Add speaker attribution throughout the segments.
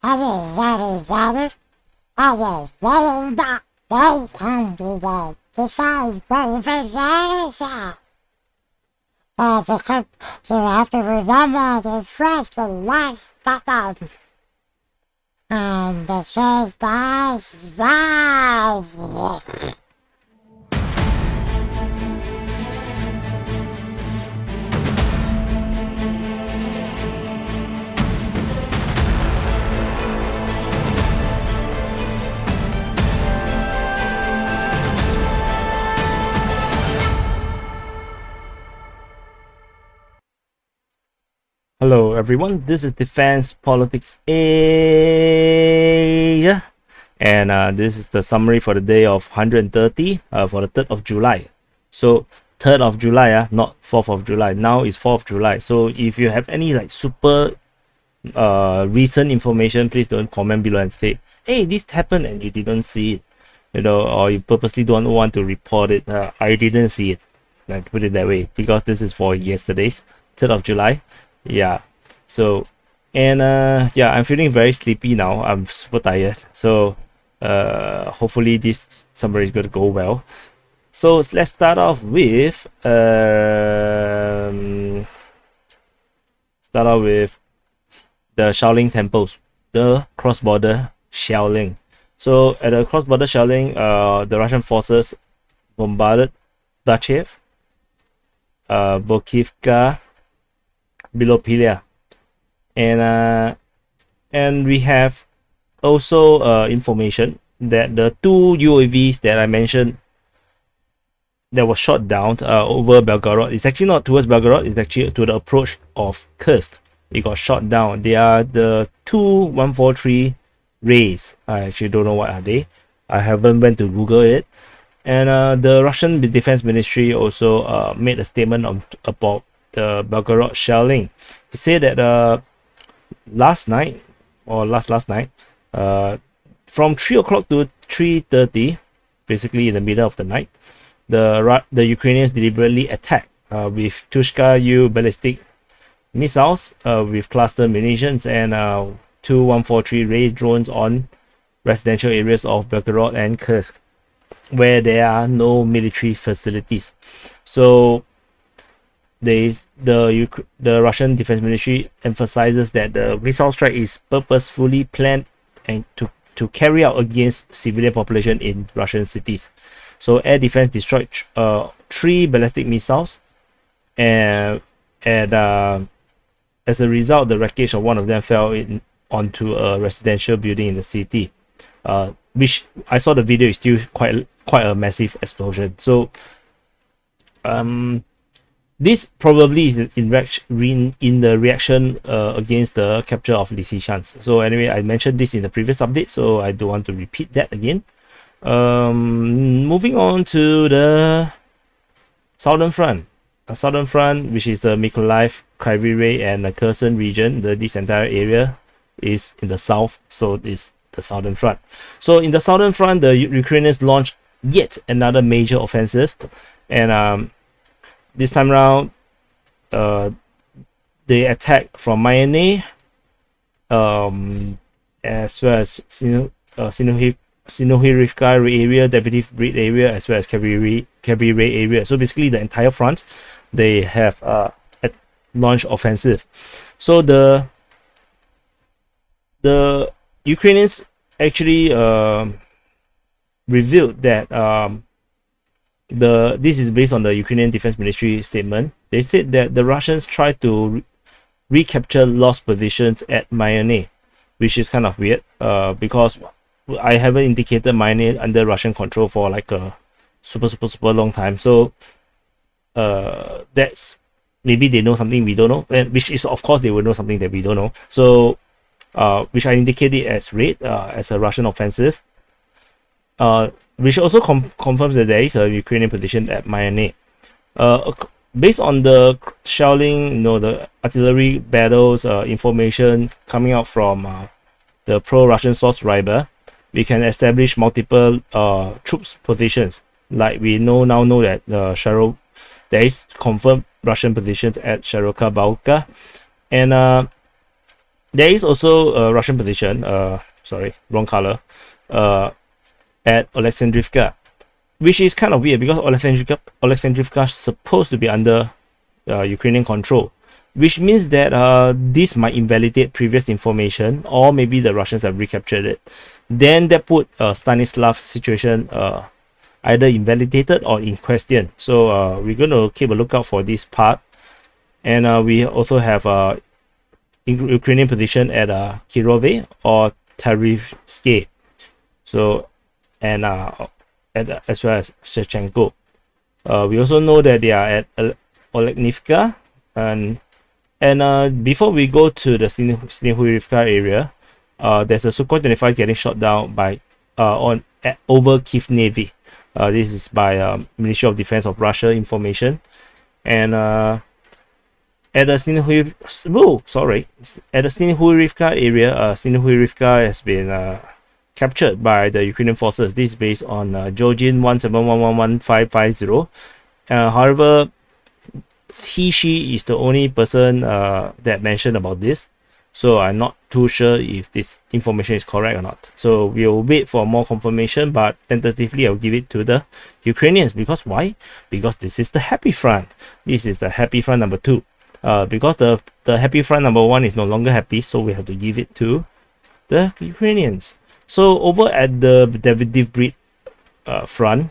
Speaker 1: Hello, everybody. Hello, welcome to the Defense Provision. Because you have to remember to press the like button. And the show starts now.
Speaker 2: Hello everyone, this is Defense Politics Asia, and this is the summary for the day of 130 for the 3rd of July. So 3rd of July, not 4th of July. Now is 4th of July. So if you have any like super recent information, please don't comment below and say, hey, this happened and you didn't see it, or you purposely don't want to report it. I didn't see it. Like, put it that way, because this is for yesterday's 3rd of July. Yeah, so yeah, I'm feeling very sleepy now. I'm super tired, so hopefully this summary is going to go well. So let's start off with the shelling temples, the cross-border shelling. So at the cross-border shelling, the Russian forces bombarded Davydiv, Bokivka, Bilopilia, and we have also information that the two UAVs that I mentioned that was shot down over Belgorod, it's actually not towards Belgorod, it's actually to the approach of Kursk. It got shot down. They are the two 143 rays. I actually don't know what are they. I haven't went to Google it. And the Russian Defense Ministry also made a statement about the Belgorod shelling. He said that last night, from 3 o'clock to 3:30, basically in the middle of the night, the Ukrainians deliberately attacked with Tushka-U ballistic missiles with cluster munitions and two 143 ray drones on residential areas of Belgorod and Kursk, where there are no military facilities. So the Russian Defense Ministry emphasizes that the missile strike is purposefully planned and to carry out against civilian population in Russian cities. So air defense destroyed 3 ballistic missiles, and as a result, the wreckage of one of them fell onto a residential building in the city, which I saw the video is still quite a massive explosion. So this probably is in the reaction against the capture of Lysychansk. So anyway, I mentioned this in the previous update, so I don't want to repeat that again. Moving on to the Southern Front. Southern Front, which is the Mykolaiv, Kryvyi Rih, and the Kherson region. This entire area is in the south, so it's the Southern Front. So in the Southern Front, the Ukrainians launched yet another major offensive, and this time around, they attacked from Mykolaiv, as well as Snihurivka area, Davydiv Brid area, as well as Kryvyi Rih area. So basically, the entire front, they have launched offensive. So the Ukrainians actually revealed that this is based on the Ukrainian Defense Ministry statement. They said that the Russians tried to recapture lost positions at Mykolaiv, which is kind of weird because I haven't indicated Mykolaiv under Russian control for like a super long time. So that's maybe they know something we don't know, and which is of course they will know something that we don't know. So which I indicated as raid, as a Russian offensive, which also confirms that there is a Ukrainian position at Mykolaiv. Based on the shelling, the artillery battles, information coming out from the pro-Russian source Ryber, we can establish multiple troops positions. Like we now know that there is confirmed Russian positions at Sharoka Balka, and There is also a Russian position, sorry, wrong color, at Alexandrivka, which is kind of weird because Alexandrivka is supposed to be under Ukrainian control, which means that this might invalidate previous information, or maybe the Russians have recaptured it. Then that put Stanislav's situation either invalidated or in question. So we're going to keep a lookout for this part. And we also have Ukrainian position at Kryvyi Rih or Tarivsky. So, and as well as Shevchenko. We also know that they are at Olegnivka, and before we go to the Snihurivka area, there's a Sukhoi 25 getting shot down by over Kiev Navy. This is by Ministry of Defense of Russia information, and at the Snihurivka area, Snihurivka has been captured by the Ukrainian forces. This is based on Georgian 171111550. However, she is the only person that mentioned about this, so I'm not too sure if this information is correct or not. So we'll wait for more confirmation, but tentatively I'll give it to the Ukrainians. Because why? Because this is the happy front. This is the happy front number 2. Because the happy front number 1 is no longer happy, so we have to give it to the Ukrainians. So over at the Davydiv Brid front,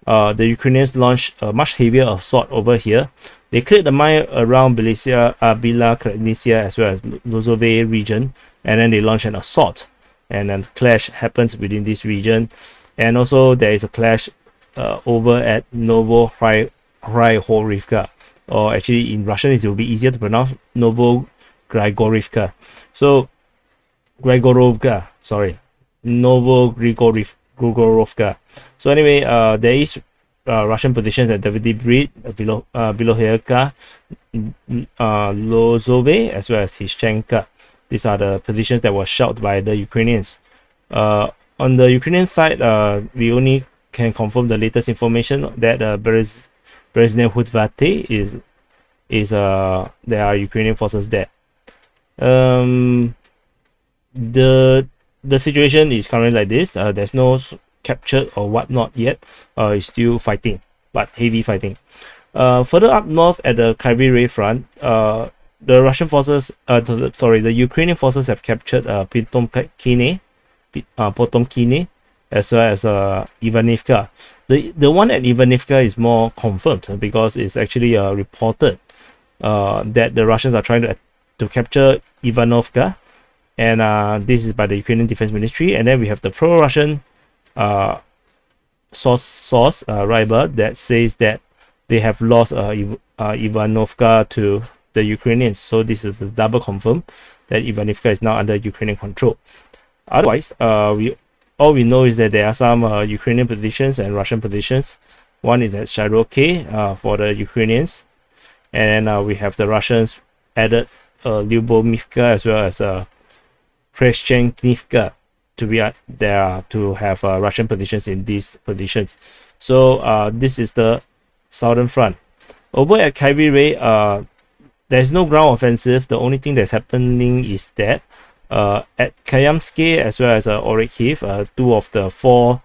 Speaker 2: the Ukrainians launched a much heavier assault over here. They cleared the mine around Bila Kratnisia as well as Lozove region, and then they launched an assault, and then clash happens within this region. And also there is a clash over at Novogrigorivka, or actually in Russian it will be easier to pronounce Novogrigorivka. So Grigorovka, sorry, Novogrigorivka. So anyway, there is Russian positions at Davydiv Brid, Bilohirka, Lozove, as well as Hishchenka. These are the positions that were shot by the Ukrainians. On the Ukrainian side, we only can confirm the latest information that Brezhnev-Hudvate is there are Ukrainian forces there. The situation is currently like this. There's no captured or whatnot yet. It's still fighting, but heavy fighting. Further up north at the Kryvyi Rih Front, the Russian forces, the Ukrainian forces have captured Potomkine, as well as Ivanivka. The one at Ivanivka is more confirmed because it's actually reported that the Russians are trying to capture Ivanovka, and this is by the Ukrainian Defense Ministry. And then we have the pro-Russian source Ryber that says that they have lost Ivanovka to the Ukrainians. So this is a double confirm that Ivanivka is now under Ukrainian control. Otherwise, all we know is that there are some Ukrainian positions and Russian positions. One is at Shiroke for the Ukrainians, and we have the Russians added Lyubomivka as well as Preshchenivka to be there to have Russian positions in these positions. So this is the southern front. Over at Kryvyi Rih, there's no ground offensive. The only thing that's happening is that at Kayamsky as well as Orekhiv, 2 of the 4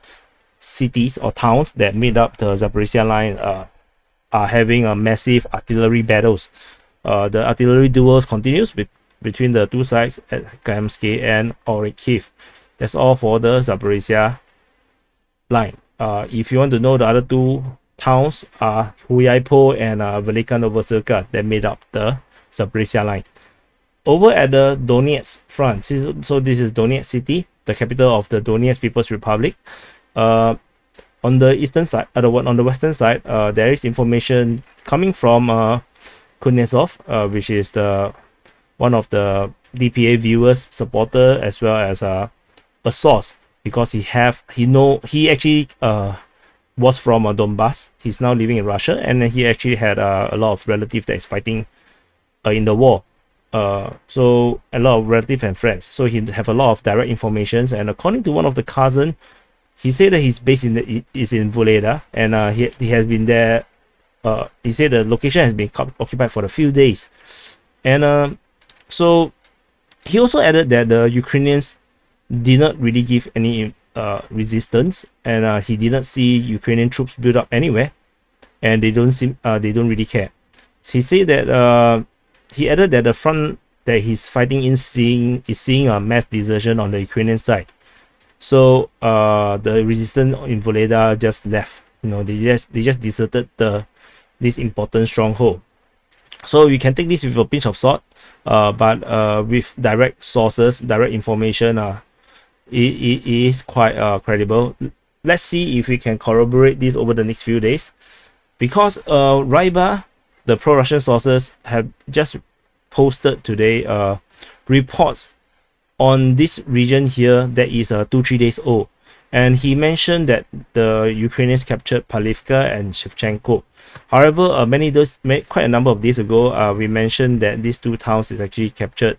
Speaker 2: cities or towns that made up the Zaporizhzhia Line are having a massive artillery battles. The artillery duels continues between the 2 sides at Kayamsky and Orekhiv. That's all for the Zaporizhzhia Line. If you want to know, the other 2 towns are Huyaipo and Velika Novosibirsk that made up the Zaporizhzhia Line. Over at the Donetsk Front, so this is Donetsk City, the capital of the Donetsk People's Republic. On the eastern side, on the western side, there is information coming from Kuznetsov, which is one of the DPA viewers supporter, as well as a source, because he actually was from Donbass. He's now living in Russia, and he actually had a lot of relatives that is fighting in the war. So a lot of relatives and friends. So he have a lot of direct informations. And according to one of the cousin, he said that his base is in Voleda, and he has been there. He said the location has been occupied for a few days, and so He also added that the Ukrainians did not really give any resistance, and he did not see Ukrainian troops build up anywhere, and they don't really care. He said that he added that the front that he's fighting in is seeing a mass desertion on the Ukrainian side. So the resistance in Voleda just left. They just deserted this important stronghold. So you can take this with a pinch of salt, but with direct sources, direct information, it is quite credible. Let's see if we can corroborate this over the next few days, because Ryba, the pro-Russian sources, have just posted today reports on this region here that is 2-3 days old, and he mentioned that the Ukrainians captured Palivka and Shevchenko. However, quite a number of days ago, we mentioned that these two towns is actually captured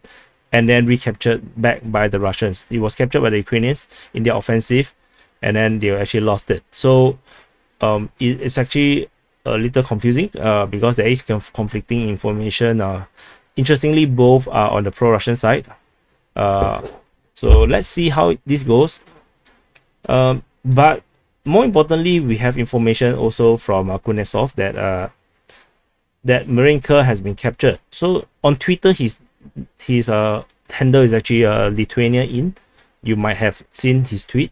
Speaker 2: and then recaptured back by the Russians. It was captured by the Ukrainians in their offensive, and then they actually lost it. So it's actually a little confusing because there is conflicting information. Interestingly, both are on the pro-Russian side. So let's see how this goes. But more importantly, we have information also from Kuznetsov that Marinka has been captured. So on Twitter, his handle is actually Lithuania in. You might have seen his tweet.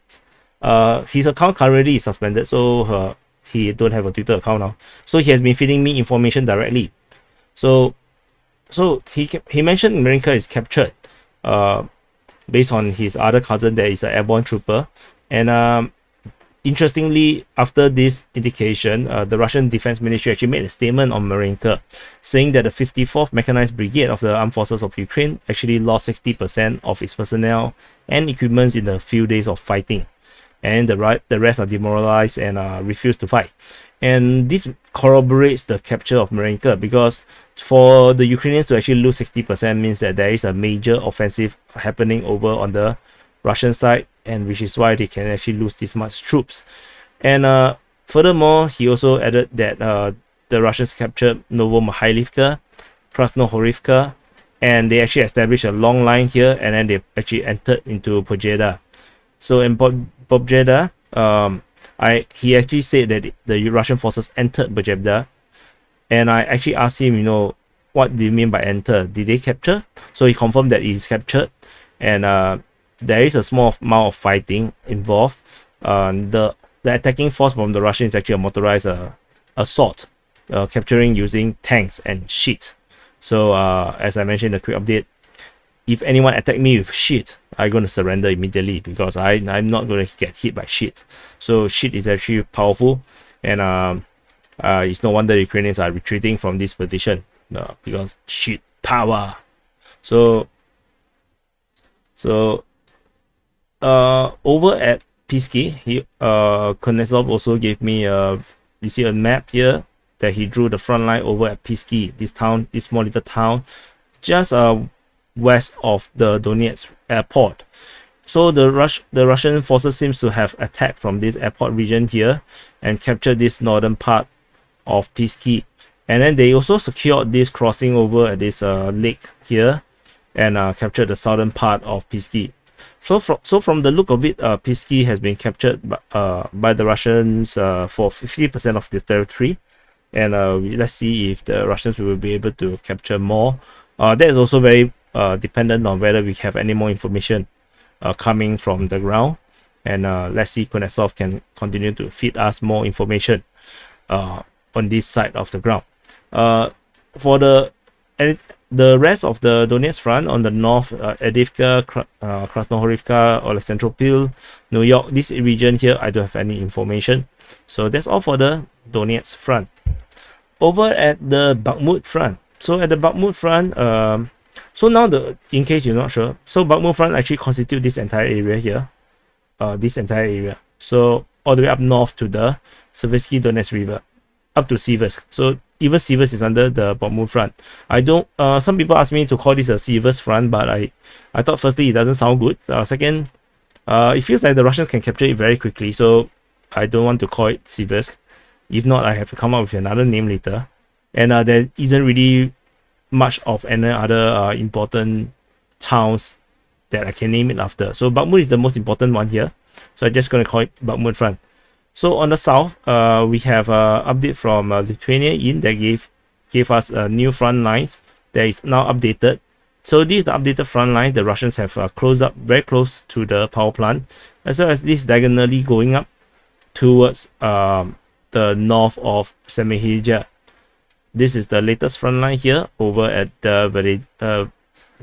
Speaker 2: His account currently is suspended, so he don't have a Twitter account now. So he has been feeding me information directly. So he mentioned Marinka is captured based on his other cousin that is an airborne trooper. And interestingly, after this indication, the Russian Defense Ministry actually made a statement on Marinka, saying that the 54th Mechanized Brigade of the Armed Forces of Ukraine actually lost 60% of its personnel and equipment in the few days of fighting, and the rest are demoralized and refuse to fight. And this corroborates the capture of Marinka, because for the Ukrainians to actually lose 60% means that there is a major offensive happening over on the Russian side, and which is why they can actually lose this much troops. And furthermore, he also added that the Russians captured Novomykhailivka, Snihurivka, and they actually established a long line here, and then they actually entered into Pobjeda. So in Pobjeda, he actually said that the Russian forces entered Pobjeda, and I actually asked him, what do you mean by enter? Did they capture? So he confirmed that it is captured, and there is a small amount of fighting involved. The attacking force from the Russians is actually a motorized assault, capturing using tanks and shit. So as I mentioned in the quick update, if anyone attack me with shit, I'm going to surrender immediately, because I'm not going to get hit by shit. So shit is actually powerful, and it's no wonder the Ukrainians are retreating from this position, because shit power. So over at Pisky, Kuznetsov also gave me you see a map here that he drew the front line over at Pisky, this small little town, just west of the Donetsk airport. So the Russian forces seems to have attacked from this airport region here and captured this northern part of Pisky, and then they also secured this crossing over at this lake here, and captured the southern part of Pisky. So from the look of it, Pisky has been captured by the Russians for 50% of the territory, and let's see if the Russians will be able to capture more. That is also very dependent on whether we have any more information coming from the ground, and let's see Kuznetsov can continue to feed us more information on this side of the ground. For the rest of the Donetsk Front on the north, Avdiivka, Krasnohorivka, Oleksandropol, New York, this region here, I don't have any information. So that's all for the Donetsk Front. Over at the Bakhmut Front. So at the Bakhmut Front, so now in case you're not sure, so Bakhmut Front actually constitute this entire area here, this entire area. So all the way up north to the Seversky Donetsk River, up to Siversk. So even Siversk is under the Bakhmut Front. I don't. Some people ask me to call this a Siversk Front, but I thought firstly it doesn't sound good. Second, it feels like the Russians can capture it very quickly, so I don't want to call it Siversk. If not, I have to come up with another name later. And there isn't really much of any other important towns that I can name it after. So Bakmut is the most important one here. So I'm just going to call it Bakhmut Front. So on the south, we have an update from Lithuania that gave us new front lines that is now updated. So this is the updated front line. The Russians have closed up very close to the power plant, as well as this diagonally going up towards the north of Snihurivka. This is the latest front line here over at the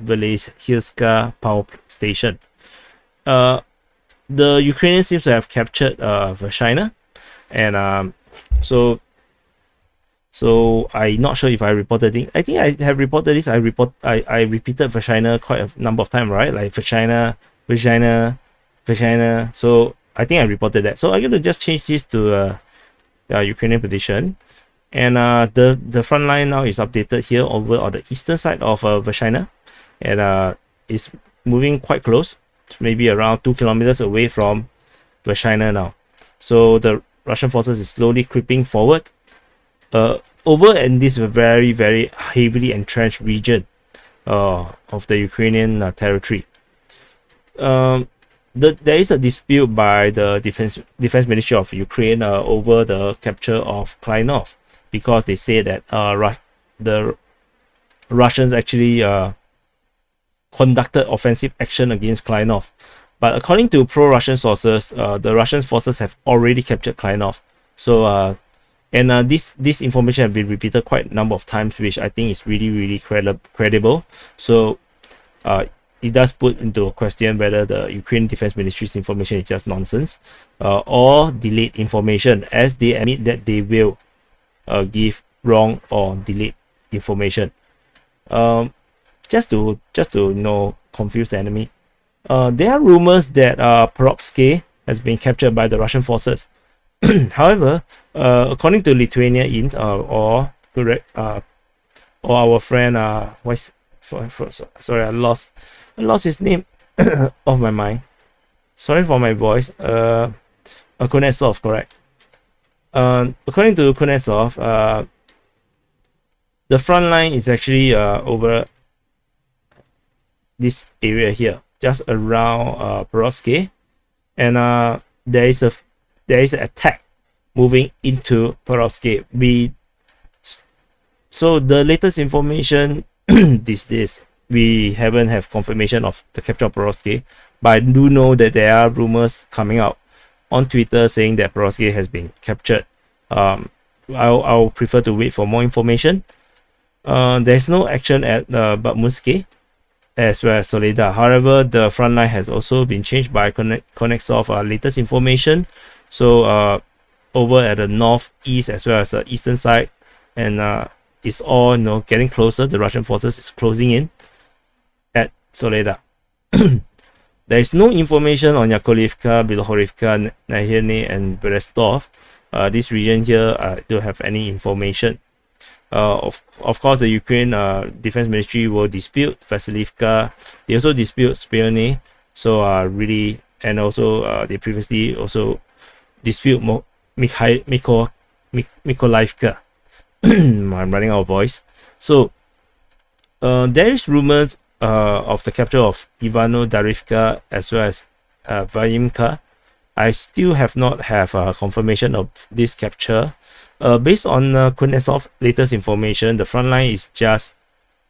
Speaker 2: Zaporizhzhia power station. The Ukrainians seems to have captured Vrshina, and so I'm not sure if I reported it. I think I have reported this. I repeated Vrshina quite a number of times, right? Like Vrshina. So I think I reported that. So I'm going to just change this to Ukrainian position. And the front line now is updated here over on the eastern side of Vrshina, and it's moving quite close, maybe around 2 kilometers away from Vrshina now. So the Russian forces is slowly creeping forward over in this very, very heavily entrenched region of the Ukrainian territory. There is a dispute by the defense ministry of Ukraine over the capture of Kleinov, because they say that the Russians actually conducted offensive action against Kleinov. But according to pro-Russian sources, the Russian forces have already captured Kleinov. So this information has been repeated quite a number of times, which I think is really, really credible. So it does put into question whether the Ukraine Defense Ministry's information is just nonsense or delayed information, as they admit that they will give wrong or delayed information. Just to confuse the enemy. There are rumors that Perovsky has been captured by the Russian forces. However, according to Lithuania Int or our friend, sorry, I lost his name off my mind. Sorry for my voice. Kuznetsov, correct. According to Kuznetsov, the front line is actually over this area here, just around Perovsky, and there is an attack moving into Perovsky. So the latest information is this. We haven't have confirmation of the capture of Perovsky, but I do know that there are rumors coming out on Twitter saying that Perovsky has been captured. I'll prefer to wait for more information. There's no action at Bakhmut as well as Soledar. However, the front line has also been changed by Kuznetsov latest information. So over at the northeast as well as the eastern side, and it's all getting closer. The Russian forces is closing in at Soledar. There is no information on Yakovlivka, Bilohorivka, Nahirny, and Berestov. This region here, I don't have any information. Of course, the Ukraine Defense Ministry will dispute Vasilivka. They also dispute Spirny. So really, and also they previously also dispute Mykolaiv. I'm running out of voice. So there is rumors of the capture of Ivano-Darivka as well as Vayimka. I still have not have confirmation of this capture. Based on Kuznetsov's latest information, the front line is just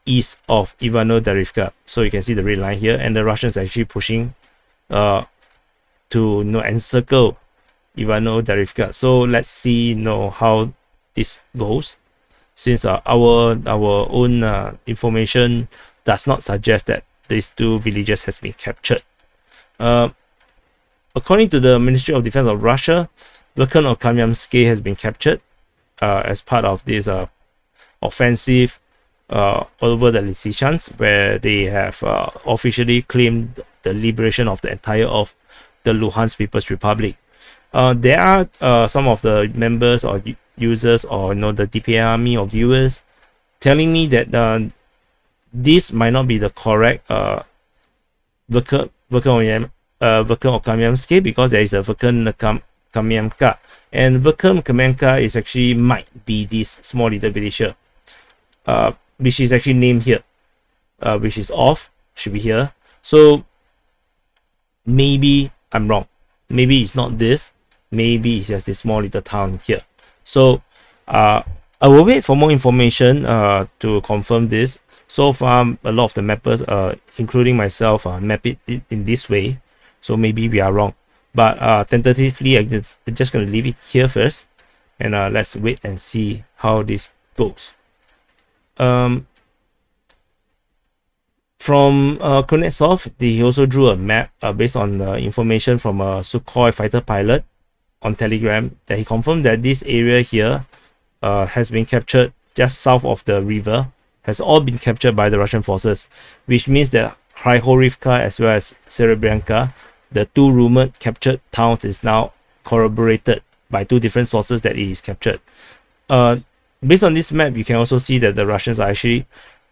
Speaker 2: east of Ivano-Darivka. So you can see the red line here, and the Russians are actually pushing to encircle Ivano-Darivka. So let's see how this goes, since our own information does not suggest that these two villages has been captured. According to the Ministry of Defense of Russia, Verkhan of Kamyansky has been captured as part of this offensive all over the Lysychansk, where they have officially claimed the liberation of the entire of the Luhansk People's Republic. There are some of the members or users or the DPA Army or viewers telling me that this might not be the correct Verkhan of Kamyansky, because there is a Verkhan Kamyanka, and Verkhan Kamyanka is actually might be this small little village, which is actually named here, which is off. should be here. So maybe I'm wrong. Maybe it's not this. Maybe it's just this small little town here. So I will wait for more information to confirm this. So far, a lot of the mappers, including myself, map it in this way. So maybe we are wrong. But tentatively, I'm just going to leave it here first. And let's wait and see how this goes. From Kuznetsov, they also drew a map based on information from a Sukhoi fighter pilot on Telegram, that he confirmed that this area here has been captured just south of the river, has all been captured by the Russian forces, which means that Snihurivka as well as Serebrenka, the two rumored captured towns, is now corroborated by two different sources that it is captured. Based on this map, you can also see that the Russians are actually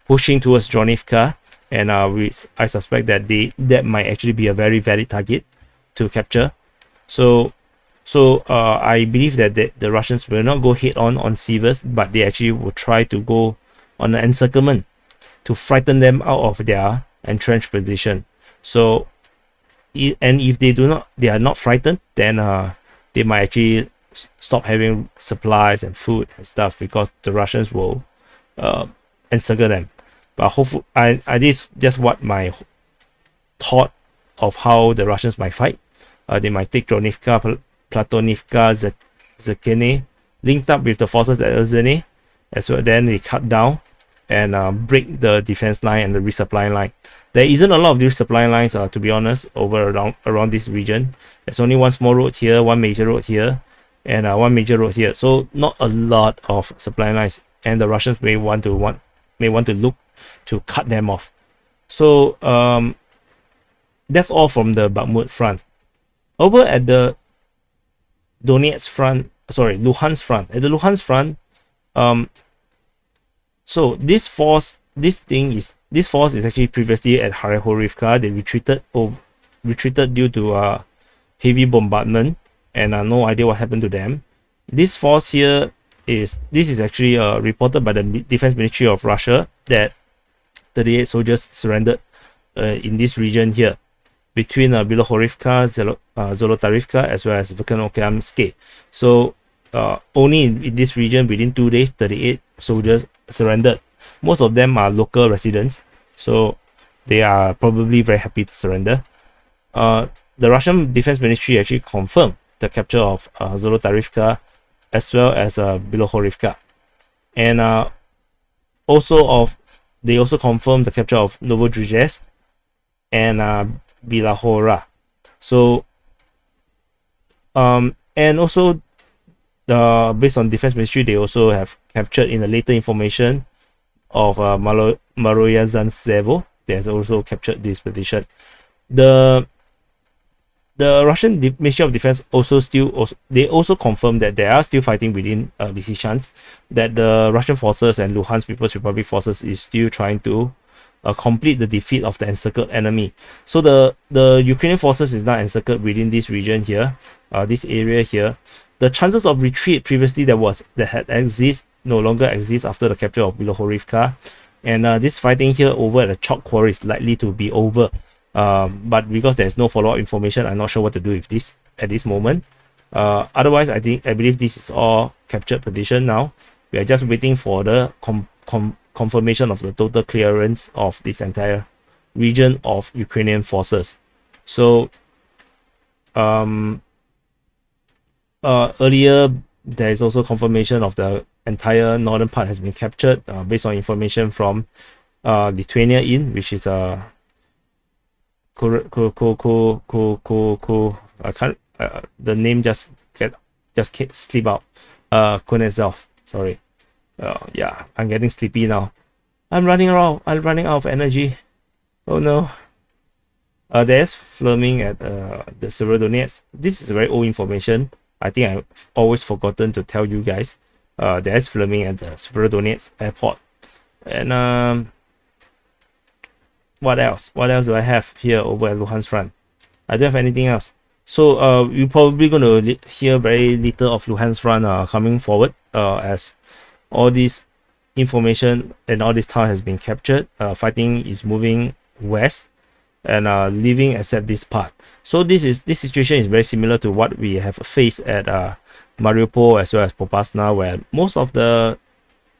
Speaker 2: pushing towards Donetsk, and I suspect that that might actually be a very valid target to capture. So I believe that the Russians will not go head on Sivers, but they actually will try to go on an encirclement to frighten them out of their entrenched position. So, and if they are not frightened, then they might actually stop having supplies and food and stuff, because the Russians will encircle them. But hopefully, this is just what my thought of how the Russians might fight. They might take Donivka, Platonivka, Zakene, linked up with the forces at Erzene, as well. Then they cut down and break the defense line and the resupply line. There isn't a lot of resupply lines, to be honest, around this region. There's only one small road here, one major road here, and one major road here. So not a lot of supply lines, and the Russians may want to look to cut them off. So that's all from the Bakhmut front. Over at the Luhansk Front. At the Luhansk Front, so this force is actually previously at Snihurivka. They retreated due to heavy bombardment, and no idea what happened to them. This force here is actually reported by the Defense Ministry of Russia that 38 soldiers surrendered in this region here, between Bilohorivka, Zolotarivka, as well as Verkhnokhamsky. So only in this region, within 2 days, 38 soldiers surrendered. Most of them are local residents, so they are probably very happy to surrender. The Russian Defense Ministry actually confirmed the capture of Zolotarivka as well as Bilohorivka, and they also confirmed the capture of Novodruzhsk and Bilahora. So and also based on Defense Ministry, they also have captured in the later information of Maroyazantsevo. They has also captured this position. The Russian Ministry of Defense also confirmed that they are still fighting within Lysychansk, that the Russian forces and Luhansk People's Republic forces is still trying to complete the defeat of the encircled enemy. So the Ukrainian forces is now encircled within this region here, this area here. The chances of retreat previously no longer exist after the capture of Bilohorivka, and this fighting here over at the chalk quarry is likely to be over. But because there's no follow-up information, I'm not sure what to do with this at this moment. Otherwise, I believe this is all captured position now. We are just waiting for the confirmation of the total clearance of this entire region of Ukrainian forces. So earlier there is also confirmation of the entire northern part has been captured based on information from Lithuania which is I can't the name just can't slip out. Kuznetsov, sorry. Yeah, I'm getting sleepy now. I'm running out of energy. Oh no. There's Fleming at the Severodonetsk. This is very old information. I think I've always forgotten to tell you guys. There's Fleming at the Severodonetsk airport. And what else? What else do I have here over at Luhansk Front? I don't have anything else. So you're probably going to hear very little of Luhansk Front coming forward as all this information and all this town has been captured. Fighting is moving west and leaving except this part. So this situation is very similar to what we have faced at Mariupol as well as Popasna, where most of the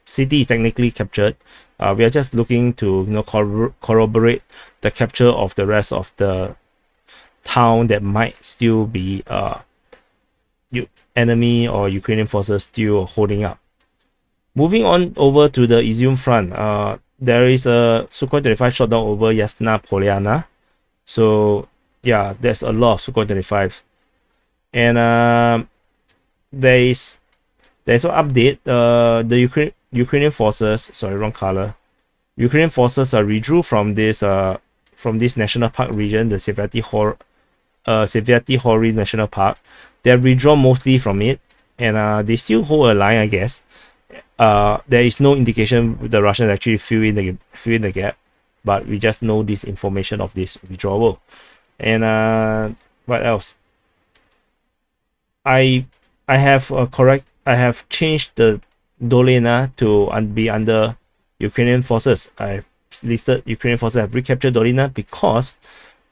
Speaker 2: city is technically captured. We are just looking to corroborate the capture of the rest of the town that might still be enemy or Ukrainian forces still holding up. Moving on over to the Izyum Front, there is a Sukhoi 25 shot down over Yasna Polyana. So yeah, there's a lot of Sukhoi 25, and there's an update. The Ukrainian forces, sorry, wrong color. Ukrainian forces withdrew from this national park region, the Svyatyi Hory National Park. They have withdrawn mostly from it, and they still hold a line, I guess. There is no indication the Russians actually fill in the gap, but we just know this information of this withdrawal. And what else? I have changed the Dolina to be under Ukrainian forces. I've listed Ukrainian forces have recaptured Dolina because,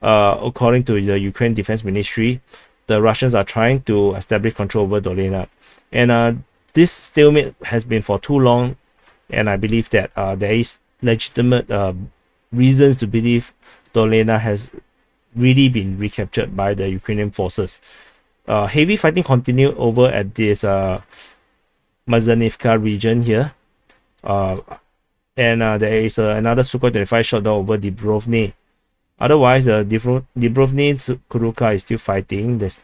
Speaker 2: according to the Ukraine Defense Ministry, the Russians are trying to establish control over Dolina, and this stalemate has been for too long, and I believe that there is legitimate reasons to believe Dolina has really been recaptured by the Ukrainian forces. Heavy fighting continued over at this Mazanivka region here, and there is another Sukhoi 25 shot down over Dibrovny. Otherwise, Dibrovny Kuruka is still fighting. There's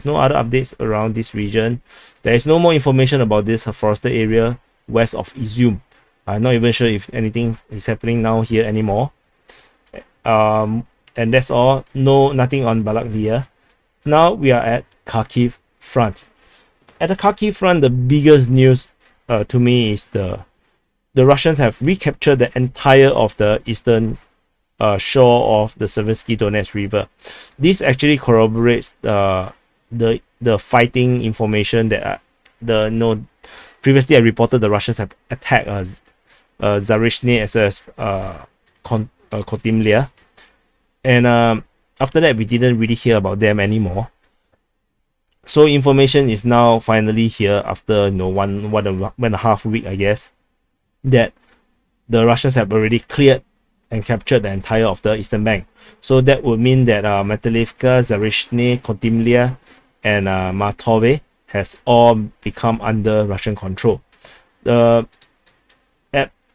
Speaker 2: no other updates around this region. There is no more information about this forested area west of Izyum. I'm not even sure if anything is happening now here anymore. And that's all. Nothing on Balaklia. Now we are at Kharkiv Front. At the Kharkiv Front, the biggest news to me is the Russians have recaptured the entire of the eastern shore of the Seversky Donetsk River. This actually corroborates the fighting information that previously I reported the Russians have attacked Zaporizhzhia as well as Kotimlia, and after that we didn't really hear about them anymore. So information is now finally here after one and a half week, I guess, that the Russians have already cleared and captured the entire of the eastern bank. So that would mean that Mykolaiv, Zaporizhzhia, Kotimlia, and Martove has all become under Russian control. At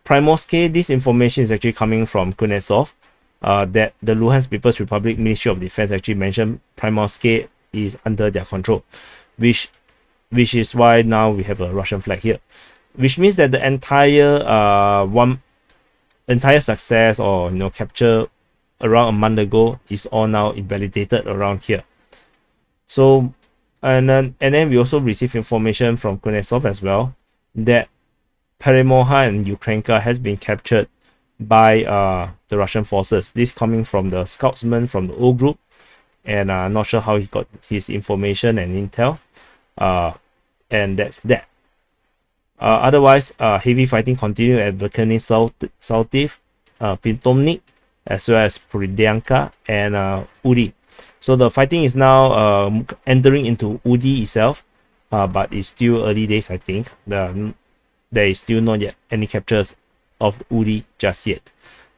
Speaker 2: Primorske, this information is actually coming from Kuznetsov, that the Luhansk People's Republic Ministry of Defense actually mentioned Primorske is under their control, which is why now we have a Russian flag here, which means that the entire success or capture around a month ago is all now invalidated around here. So and then we also receive information from Kuznetsov as well that Peremoha and Ukrainka has been captured by the Russian forces. This coming from the scoutsman from the O group, and I'm not sure how he got his information and intel, and that's that. Otherwise, heavy fighting continued at Verkhny Saltiv, Pintomnik, as well as Pridyanka and Uri. So the fighting is now entering into Uri itself, but it's still early days, I think. There is still not yet any captures of Uri just yet.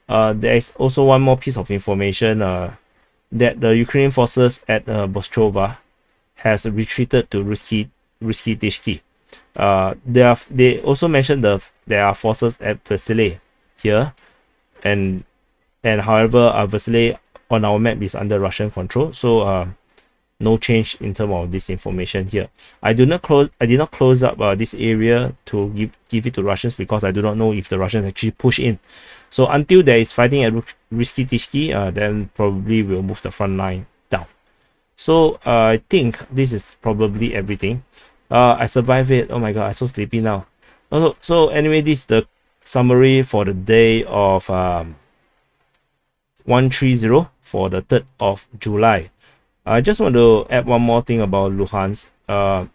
Speaker 2: There is also one more piece of information that the Ukrainian forces at Bostrova has retreated to Ruski Tishki. They also mentioned there are forces at Vasily here, and however Vasily on our map is under Russian control, so no change in terms of this information here. I did not close up this area to give it to Russians because I do not know if the Russians actually push in. So until there is fighting at Ruski Tishki, then probably we'll move the front line down. So I think this is probably everything. I survived it. Oh my god, I'm so sleepy now. So anyway, this is the summary for the day of 130 for the 3rd of July. I just want to add one more thing about Luhansk. The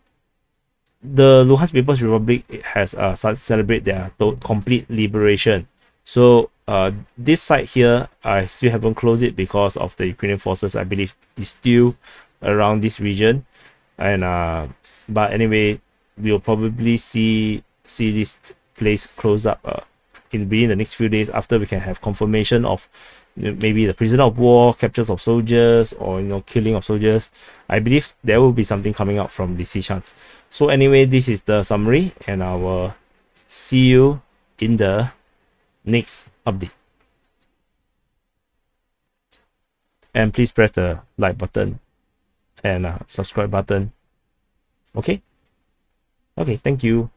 Speaker 2: Luhansk People's Republic has celebrated their complete liberation. So this site here, I still haven't closed it because of the Ukrainian forces. I believe is still around this region, and but anyway, we'll probably see this place close up within the next few days after we can have confirmation of maybe the prisoner of war, captures of soldiers, or killing of soldiers. I believe there will be something coming out from the Sichans. So anyway, this is the summary, and I will see you in the next update. And please press the like button and subscribe button. Okay, thank you.